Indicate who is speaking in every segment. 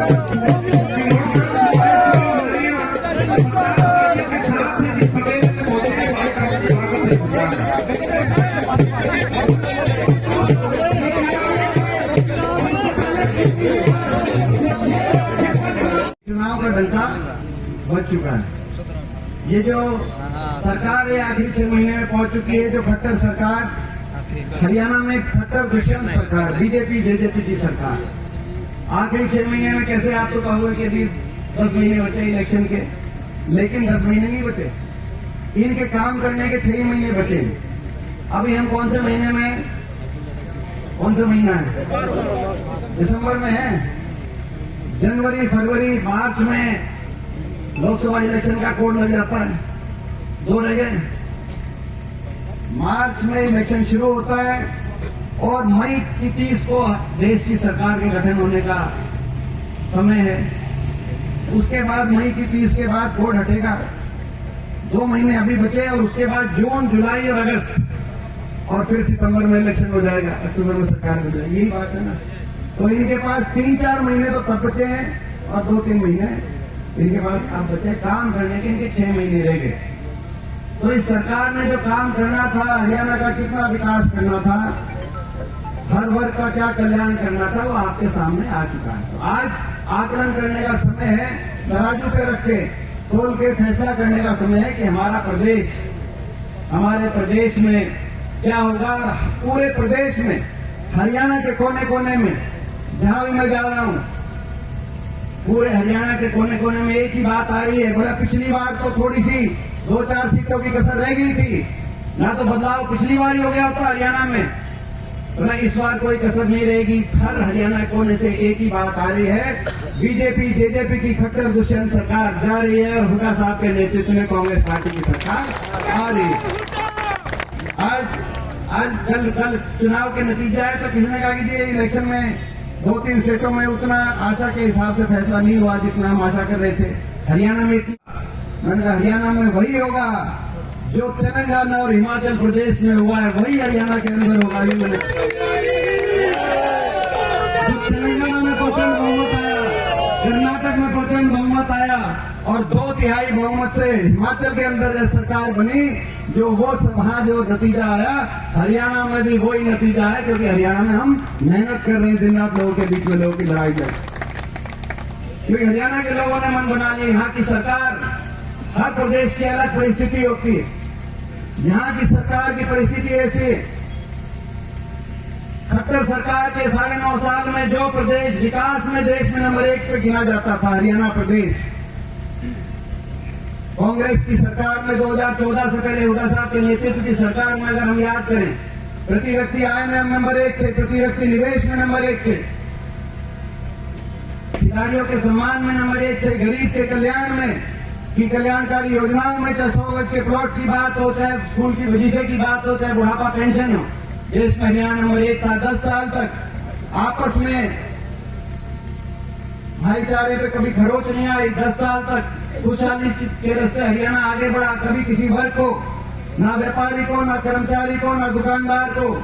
Speaker 1: चुनाव का डंका बज चुका है। ये जो सरकार है आखिरी 6 महीने में पहुंच चुकी है। जो खट्टर सरकार हरियाणा में, खट्टर दुष्यंत सरकार, बीजेपी जेजेपी की सरकार, आखिरी 6 महीने में कैसे आप तो कहोगे कि अभी 10 महीने बचे इलेक्शन के, लेकिन 10 महीने नहीं बचे, इनके काम करने के 6 महीने बचे। अभी हम कौन से महीने में, कौन सा महीना है? दिसंबर में है। जनवरी, फरवरी, मार्च में लोकसभा इलेक्शन का कोड लग जाता है, 2 रह गए। मार्च में इलेक्शन शुरू होता है और मई की 30 को देश की सरकार के गठन होने का समय है। उसके बाद मई की 30 के बाद कोड हटेगा। 2 महीने अभी बचे और उसके बाद जून, जुलाई और अगस्त और फिर सितंबर में इलेक्शन हो जाएगा, अक्टूबर में सरकार हो जाएगी। यही बात है ना। तो इनके पास 3-4 महीने तो तब बचे हैं और 2-3 महीने इनके पास अब बचे काम करने के। इनके 6 महीने रह गए। तो इस सरकार ने जो काम करना था, हरियाणा का कितना विकास करना था, हर वर्ग का क्या कल्याण करना था, वो आपके सामने आ चुका है। तो आज आकलन करने का समय है, तराजू पे रख के तोल के फैसला करने का समय है कि हमारा प्रदेश, हमारे प्रदेश में क्या होगा। पूरे प्रदेश में, हरियाणा के कोने कोने में, जहां भी मैं जा रहा हूं, पूरे हरियाणा के कोने कोने में एक ही बात आ रही है। बोला पिछली बार तो थोड़ी सी 2-4 सीटों की कसर रह गई थी ना, तो बदलाव पिछली बार ही हो गया होता हरियाणा में। बोला इस बार कोई कसर नहीं रहेगी। हर हरियाणा कोने से एक ही बात आ रही है, बीजेपी जेजेपी की खट्टर दुष्यंत सरकार जा रही है और हुड्डा साहब के नेतृत्व में कांग्रेस पार्टी की सरकार आ रही है। आज कल चुनाव के नतीजा है तो किसी ने कहा कि जी इलेक्शन में 2-3 स्टेटों में उतना आशा के हिसाब से फैसला नहीं हुआ जितना हम आशा कर रहे थे। हरियाणा में मैंने कहा हरियाणा में वही होगा जो तेलंगाना और हिमाचल प्रदेश में हुआ है, वही हरियाणा के अंदर होगा। ये मैंने तेलंगाना में प्रचंड बहुमत आया, कर्नाटक में प्रचंड बहुमत आया और 2/3 बहुमत से हिमाचल के अंदर जो सरकार बनी, जो वो वहां जो नतीजा आया, हरियाणा में भी वही नतीजा है। क्योंकि हरियाणा में हम मेहनत कर रहे हैं दिन रात लोगों के बीच में, लोगों की लड़ाई लड़, क्योंकि हरियाणा के लोगों ने मन बना लिया। यहाँ की सरकार, हर प्रदेश की अलग परिस्थिति होती है, यहाँ की सरकार की परिस्थिति ऐसी है। खट्टर सरकार के 9.5 साल में जो प्रदेश विकास में देश में नंबर 1 पे गिना जाता था, हरियाणा प्रदेश, कांग्रेस की सरकार में 2014 से पहले हुड्डा साहब के नेतृत्व की सरकार में अगर हम याद करें, प्रति व्यक्ति आय में हम नंबर 1 थे, प्रति व्यक्ति निवेश में नंबर 1 थे, खिलाड़ियों के सम्मान में नंबर 1 थे, गरीब के कल्याण में की कल्याणकारी योजनाओं में, चाहे 100 गज के प्लॉट की बात हो, चाहे स्कूल की वजीफे की बात हो, चाहे बुढ़ापा पेंशन हो, देश में हरियाणा नंबर 1 था। 10 साल तक आपस में भाईचारे पे कभी खरोच नहीं आई। 10 साल तक खुशहाली के रास्ते हरियाणा आगे बढ़ा। कभी किसी वर्ग को, ना व्यापारी को, ना कर्मचारी को, ना दुकानदार को,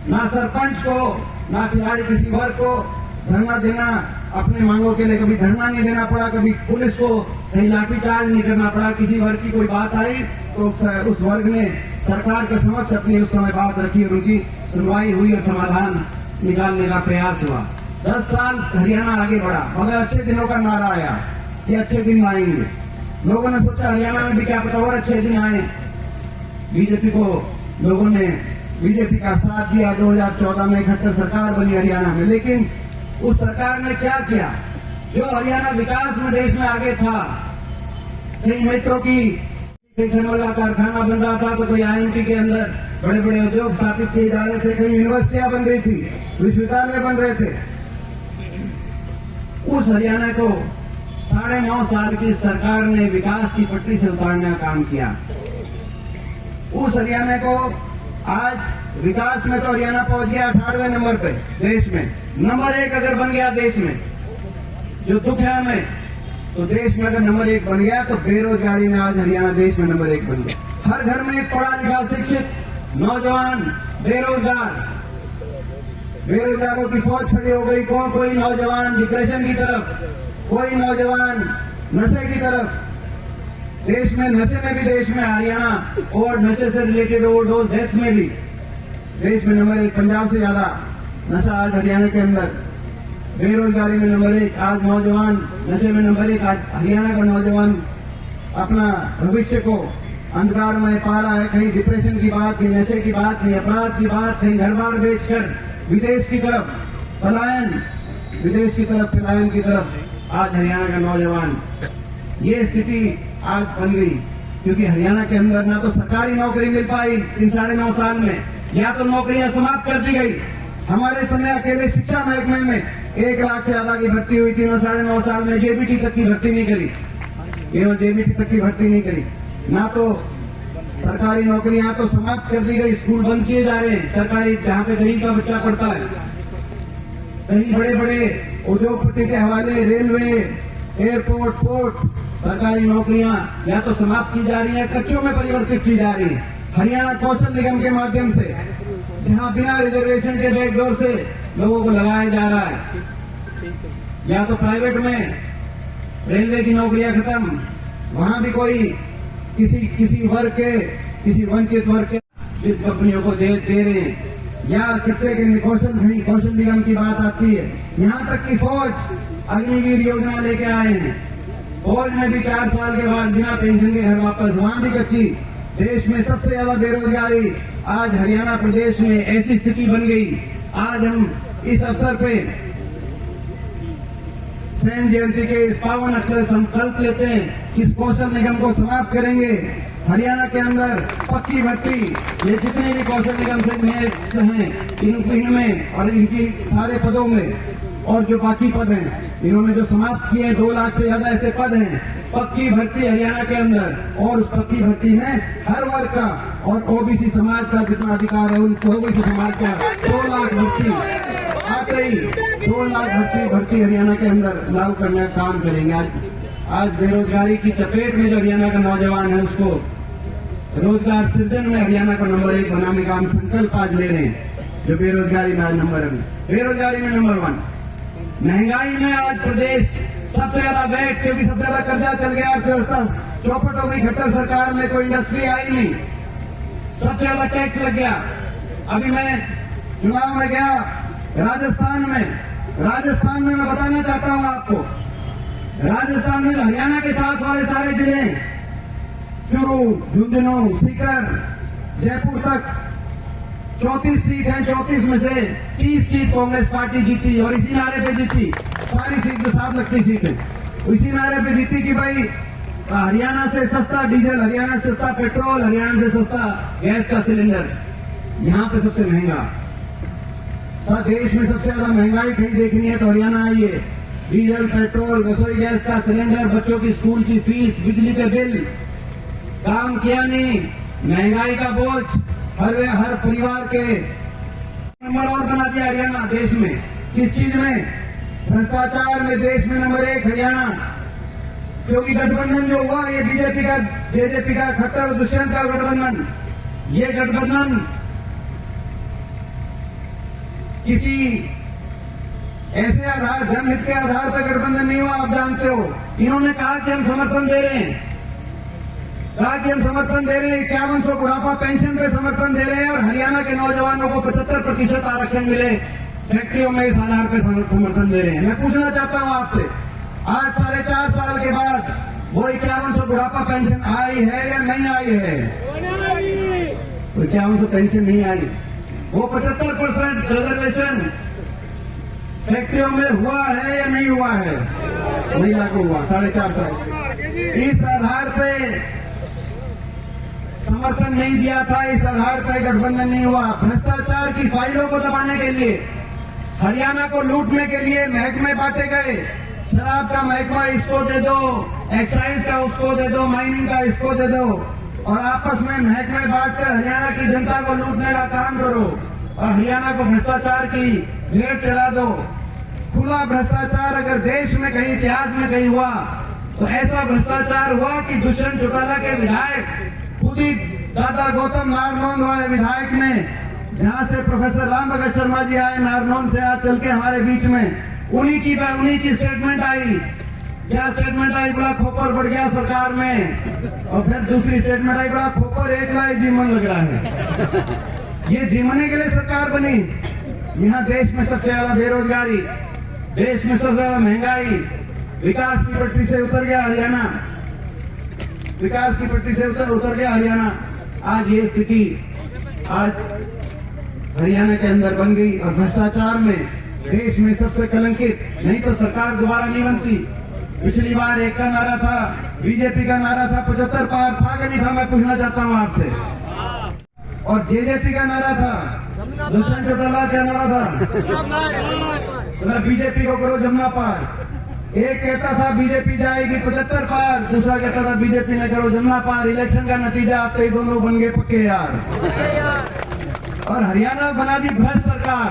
Speaker 1: ना सरपंच को, ना खिलाड़ी किसी वर्ग को धरना देना, अपनी मांगों के लिए कभी धरना नहीं देना पड़ा, कभी पुलिस को कहीं लाठीचार्ज नहीं करना पड़ा। किसी वर्ग की कोई बात आई तो उस वर्ग ने सरकार के समक्ष अपनी उस समय बात रखी और उनकी सुनवाई हुई और समाधान निकालने का प्रयास हुआ। 10 साल हरियाणा आगे बढ़ा, मगर अच्छे दिनों का नारा आया कि अच्छे दिन आएंगे। लोगों ने सोचा हरियाणा में भी क्या पता और अच्छे दिन आए। बीजेपी को लोगों ने, बीजेपी का साथ दिया। 2014 में खट्टर सरकार बनी हरियाणा में, लेकिन उस सरकार ने क्या किया? जो हरियाणा विकास में देश में आगे था, कहीं मेट्रो की, कहीं थर्मल का कारखाना बन रहा था, तो कोई IIT के अंदर बड़े बड़े उद्योग स्थापित किए जा रहे थे, कहीं यूनिवर्सिटियां बन रही थी, विश्वविद्यालय बन रहे थे। उस हरियाणा को 9.5 साल की सरकार ने विकास की पटरी से उतारने का काम किया। उस हरियाणा को आज विकास में तो हरियाणा पहुंच गया 18वें नंबर पे देश में। नंबर 1 अगर बन गया देश में, जो दुख है हमें, तो देश में अगर नंबर 1 बन गया तो बेरोजगारी में आज हरियाणा देश में नंबर 1 बन गया। हर घर में एक पढ़ा लिखा शिक्षित नौजवान बेरोजगार बेरोजगारों की फौज खड़ी हो गई। कोई नौजवान डिप्रेशन की तरफ, कोई नौजवान नशे की तरफ। देश में नशे में भी देश में हरियाणा, और नशे से रिलेटेड ओवरडोज डेथ्स में भी देश में नंबर 1, पंजाब से ज्यादा नशा आज हरियाणा के अंदर। बेरोजगारी में नंबर 1, आज नौजवान नशे में नंबर 1। आज हरियाणा का नौजवान अपना भविष्य को अंधकार में पा रहा है। कहीं डिप्रेशन की बात, कहीं नशे की बात, कहीं अपराध की बात, कहीं घर बार बेचकर विदेश की तरफ पलायन, विदेश की तरफ पलायन की तरफ आज हरियाणा का नौजवान। ये स्थिति आज बन गई क्योंकि हरियाणा के अंदर ना तो सरकारी नौकरी मिल पाई इन 9.5 साल में, या तो नौकरियां समाप्त कर दी गई। हमारे समय अकेले शिक्षा महकमे में 1 लाख से ज्यादा की भर्ती हुई थी। 9.5 साल में जेबीटी तक की भर्ती नहीं करी, केवल जेबीटी तक की भर्ती नहीं करी। ना तो सरकारी नौकरियां तो समाप्त कर दी गई, स्कूल बंद किए जा रहे हैं सरकारी, जहां पे गरीब का बच्चा पढ़ता है। कहीं बड़े बड़े उद्योगपति के हवाले रेलवे, एयरपोर्ट, पोर्ट, सरकारी नौकरियां या तो समाप्त की जा रही है, कच्चों में परिवर्तित की जा रही है। हरियाणा कौशल निगम के माध्यम से, जहां बिना रिजर्वेशन के बैकडोर से लोगों को लगाया जा रहा है, या तो प्राइवेट में रेलवे की नौकरियां खत्म, वहां भी कोई किसी वर्ग के, किसी वंचित वर्ग के जिन कंपनियों को दे रहे हैं, या कच्चे के कौशल निगम की बात आती है। यहां तक कि फौज अग्निवीर योजना लेके आए हैं, फौज में भी 4 साल के बाद बिना पेंशन के घर वापस, वहां भी कच्ची। देश में सबसे ज्यादा बेरोजगारी आज हरियाणा प्रदेश में, ऐसी स्थिति बन गई। आज हम इस अवसर पे सैन जयंती के इस पावन अक्षर संकल्प लेते हैं कि इस कौशल निगम को समाप्त करेंगे। हरियाणा के अंदर पक्की भर्ती, ये जितने भी कौशल निगम से नियुक्त हैं, इनमें और इनकी सारे पदों में, और जो बाकी पद हैं इन्होंने जो समाप्त किए, 2 लाख से ज्यादा ऐसे पद हैं। पक्की भर्ती हरियाणा के अंदर, और उस पक्की भर्ती में हर वर्ग का और ओबीसी समाज का जितना अधिकार है, उन ओबीसी समाज का 2 लाख भर्ती आते ही 2 लाख भर्ती हरियाणा के अंदर लागू करने का काम करेंगे। आज बेरोजगारी की चपेट में जो हरियाणा का नौजवान है, उसको रोजगार सृजन में हरियाणा को नंबर 1 बनाने का हम संकल्प आज ले रहे हैं। जो बेरोजगारी में आज बेरोजगारी में नंबर 1, महंगाई में आज प्रदेश सबसे ज्यादा बैठ, क्योंकि सबसे ज्यादा कर्जा चल गया, अर्थव्यवस्था चौपट हो गई। खट्टर सरकार में कोई इंडस्ट्री आई नहीं, सबसे ज्यादा टैक्स लग गया। अभी मैं चुनाव में गया राजस्थान में मैं बताना चाहता हूं आपको, राजस्थान में जो हरियाणा के साथ वाले सारे जिले, चूरू, झुंझुनू, सीकर, जयपुर तक 34 सीट हैं। 34 में से 30 सीट कांग्रेस पार्टी जीती, और इसी नारे पे जीती। सारी सीट जो 7 लगती सीटें, इसी नारे पे जीती कि भाई हरियाणा से सस्ता डीजल, हरियाणा से सस्ता पेट्रोल, हरियाणा से सस्ता गैस का सिलेंडर। यहां पे सबसे महंगा, देश में सबसे ज्यादा महंगाई कहीं देखनी है तो हरियाणा आइए। डीजल, पेट्रोल, रसोई गैस का सिलेंडर, बच्चों की स्कूल की फीस, बिजली के बिल, काम किया नहीं, महंगाई का बोझ हर परिवार के नंबर और बना दिया हरियाणा देश में। किस चीज में? भ्रष्टाचार में देश में नंबर 1 हरियाणा। क्योंकि गठबंधन जो हुआ, ये जेजेपी का खट्टर और दुष्यंत का गठबंधन, ये गठबंधन किसी ऐसे आधार, जनहित के आधार पर गठबंधन नहीं हुआ। आप जानते हो, इन्होंने कहा कि हम समर्थन दे रहे हैं, 5100 बुढ़ापा पेंशन पे समर्थन दे रहे हैं, और हरियाणा के नौजवानों को 75% आरक्षण मिले, फैक्ट्रियों में इस आधार पे समर्थन दे रहे हैं। मैं पूछना चाहता हूं आपसे, आज 4.5 साल के बाद वो 5100 बुढ़ापा पेंशन आई है या नहीं आई है? 5100 पेंशन नहीं आई। वो 75% रिजर्वेशन फैक्ट्रियों में हुआ है या नहीं हुआ है? नहीं लागू हुआ 4.5 साल। इस आधार पे समर्थन नहीं दिया था, इस आधार पर गठबंधन नहीं हुआ। भ्रष्टाचार की फाइलों को दबाने के लिए, हरियाणा को लूटने के लिए महकमे बांटे गए। शराब का महकमा इसको दे दो, एक्साइज का उसको दे दो, माइनिंग का इसको दे दो, और आपस में महकमे बांटकर हरियाणा की जनता को लूटने का काम करो, और हरियाणा को भ्रष्टाचार की रेट चढ़ा दो। खुला भ्रष्टाचार अगर देश में कहीं, इतिहास में कहीं हुआ, तो ऐसा भ्रष्टाचार हुआ कि दुष्यंत चौटाला के विधायक, खुद ही दादा गौतम नारनौंद वाले विधायक ने जहां से प्रोफेसर राम भगत शर्मा जी आए नारनौल से आज चल के हमारे बीच में, उन्हीं की स्टेटमेंट आई। क्या स्टेटमेंट आई? बोला खोपर बढ़ गया सरकार में। और फिर दूसरी स्टेटमेंट आई, बोला खोपर एक लाख जीवन लग रहा है। ये जीवने के लिए सरकार बनी। यहाँ देश में सबसे ज्यादा बेरोजगारी, देश में सबसे ज्यादा महंगाई, विकास की पटरी से उतर गया हरियाणा, विकास की पटरी से उतर गया हरियाणा। आज ये स्थिति आज हरियाणा के अंदर बन गई। और भ्रष्टाचार में देश में सबसे कलंकित, नहीं तो सरकार दोबारा नहीं बनती। पिछली बार एक का नारा था, बीजेपी का नारा था 75 पार, था कि नहीं था? मैं पूछना चाहता हूं आपसे। और जेजेपी का नारा था, दुष्यंत चौटाला क्या नारा था? मतलब बीजेपी को करो जमुना पार। एक कहता था बीजेपी जाएगी 75 पार, दूसरा कहता था बीजेपी ने करो जमुना पार। इलेक्शन का नतीजा आते ही दोनों बन गए पक्के यार। और हरियाणा बना दी भ्रष्ट सरकार,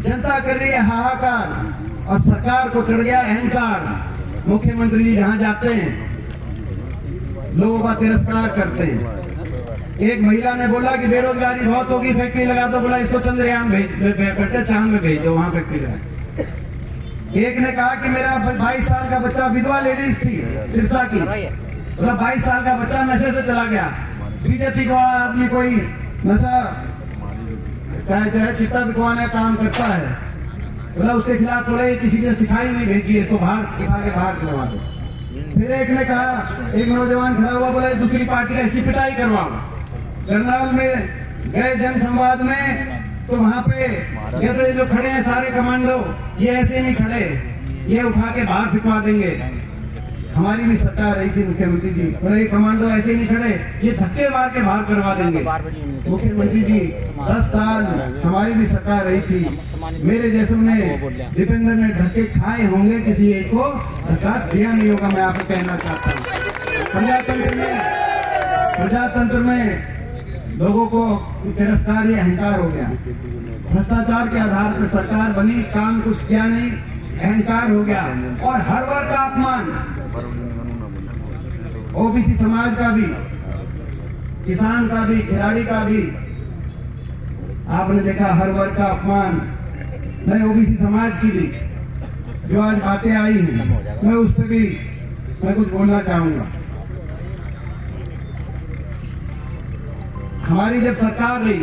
Speaker 1: जनता कर रही है हाहाकार और सरकार को चढ़ गया अहंकार। मुख्यमंत्री जी जहां जाते हैं लोगों का तिरस्कार करते हैं। एक महिला ने बोला कि बेरोजगारी बहुत होगी, फैक्ट्री लगा दो। बोला इसको चंद्रयान भेज, चांद में भेज दो, वहां फैक्ट्री लगा। एक ने कहा कि मेरा 22 साल का बच्चा, विधवा लेडीज थी सिरसा की, बोला 22 साल का बच्चा नशे से चला गया। बीजेपी का आदमी कोई नशा जो है चिट्टा बिकवाने का काम करता है, बोला उसके खिलाफ बोले किसी ने सिखाई नहीं, भेजिए इसको बाहर उठा के बाहर करवा दो। फिर एक ने कहा, एक नौजवान खड़ा हुआ, बोला दूसरी पार्टी का इसकी पिटाई करवाओ। करनाल में गए जन संवाद में, तो वहां पे कहते जो खड़े हैं सारे कमांडो, ये ऐसे नहीं खड़े, ये उठा के बाहर फिकवा देंगे। हमारी भी सरकार रही थी मुख्यमंत्री जी, बोले ये कमांडो ऐसे ही नहीं खड़े, ये धक्के मार के बाहर करवा देंगे। मुख्यमंत्री जी 10 साल हमारी भी सरकार रही थी, मेरे जैसों ने दीपेंद्र ने धक्के खाए होंगे, किसी एक को धक्का दिया नहीं होगा। मैं आपको कहना चाहता हूँ प्रजातंत्र में लोगों को तिरस्कार, ये अहंकार हो गया। भ्रष्टाचार के आधार पर सरकार बनी, काम कुछ किया नहीं, अहंकार हो गया। और हर वर्ग का अपमान, ओबीसी समाज का भी, किसान का भी, खिलाड़ी का भी आपने देखा, हर वर्ग का अपमान। मैं ओबीसी समाज की भी जो आज बातें आई हैं, मैं उस पर भी मैं कुछ बोलना चाहूंगा। हमारी जब सरकार रही